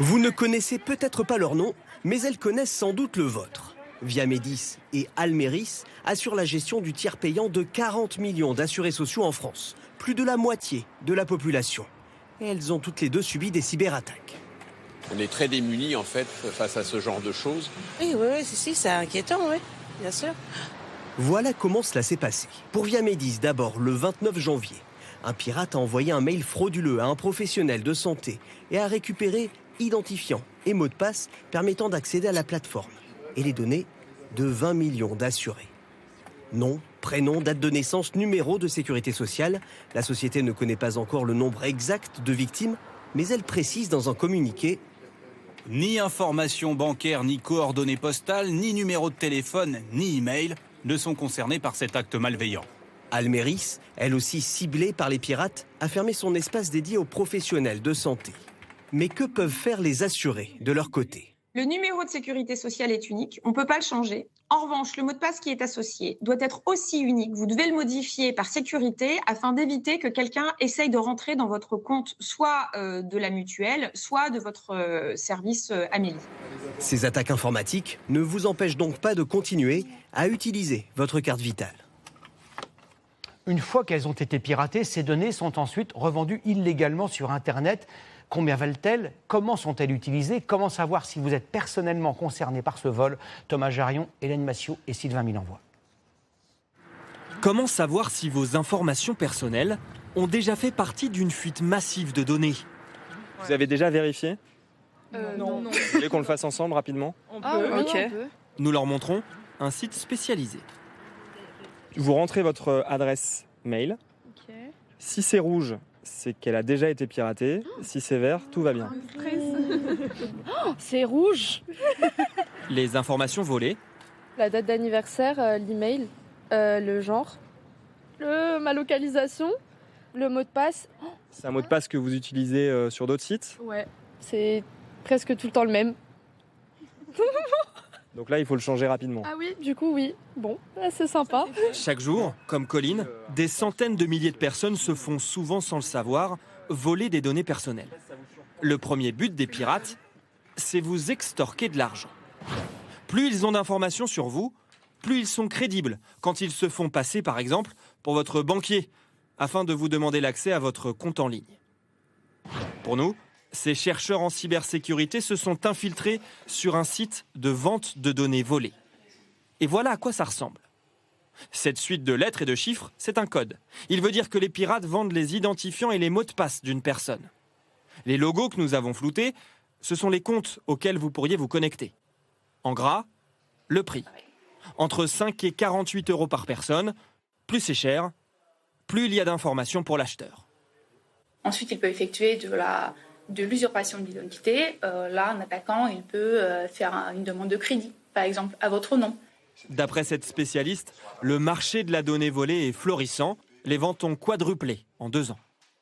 Vous ne connaissez peut-être pas leur nom, mais elles connaissent sans doute le vôtre. Viamedis et Almeris assurent la gestion du tiers payant de 40 millions d'assurés sociaux en France, plus de la moitié de la population. Et elles ont toutes les deux subi des cyberattaques. On est très démunis en fait face à ce genre de choses. Oui, c'est inquiétant, oui, bien sûr. Voilà comment cela s'est passé. Pour Viamedis, d'abord, le 29 janvier, un pirate a envoyé un mail frauduleux à un professionnel de santé et a récupéré identifiant et mot de passe permettant d'accéder à la plateforme et les données de 20 millions d'assurés. Nom, prénom, date de naissance, numéro de sécurité sociale. La société ne connaît pas encore le nombre exact de victimes, mais elle précise dans un communiqué: ni information bancaire, ni coordonnées postales, ni numéro de téléphone, ni email ne sont concernés par cet acte malveillant. Almeris, elle aussi ciblée par les pirates, a fermé son espace dédié aux professionnels de santé. Mais que peuvent faire les assurés de leur côté? Le numéro de sécurité sociale est unique, on ne peut pas le changer. En revanche, le mot de passe qui est associé doit être aussi unique. Vous devez le modifier par sécurité afin d'éviter que quelqu'un essaye de rentrer dans votre compte, soit de la mutuelle, soit de votre service Amélie. Ces attaques informatiques ne vous empêchent donc pas de continuer à utiliser votre carte vitale. Une fois qu'elles ont été piratées, ces données sont ensuite revendues illégalement sur Internet. Combien valent-elles? Comment sont-elles utilisées? Comment savoir si vous êtes personnellement concerné par ce vol? Thomas Jarion, Hélène Massiot et Sylvain Milenvoix. Comment savoir si vos informations personnelles ont déjà fait partie d'une fuite massive de données? Vous avez déjà vérifié? Non. Vous voulez qu'on le fasse ensemble rapidement? On peut. Ok. Nous leur montrons un site spécialisé. Vous rentrez votre adresse mail. Ok. Si c'est rouge, c'est qu'elle a déjà été piratée. Si c'est vert, tout va bien. Oh, c'est rouge. Les informations volées. La date d'anniversaire, l'email, le genre, ma localisation, le mot de passe. C'est un mot de passe que vous utilisez sur d'autres sites? Ouais, c'est presque tout le temps le même. Donc là, il faut le changer rapidement. Ah oui, du coup, oui. Bon, c'est sympa. Chaque jour, comme Colline, des centaines de milliers de personnes se font souvent sans le savoir voler des données personnelles. Le premier but des pirates, c'est vous extorquer de l'argent. Plus ils ont d'informations sur vous, plus ils sont crédibles quand ils se font passer, par exemple, pour votre banquier, afin de vous demander l'accès à votre compte en ligne. Pour nous, ces chercheurs en cybersécurité se sont infiltrés sur un site de vente de données volées. Et voilà à quoi ça ressemble. Cette suite de lettres et de chiffres, c'est un code. Il veut dire que les pirates vendent les identifiants et les mots de passe d'une personne. Les logos que nous avons floutés, ce sont les comptes auxquels vous pourriez vous connecter. En gras, le prix. Entre 5 et 48 € par personne, plus c'est cher, plus il y a d'informations pour l'acheteur. Ensuite, il peut effectuer de l'usurpation de l'identité. Là, un attaquant, il peut faire une demande de crédit, par exemple, à votre nom. D'après cette spécialiste, le marché de la donnée volée est florissant. Les ventes ont quadruplé en 2 ans.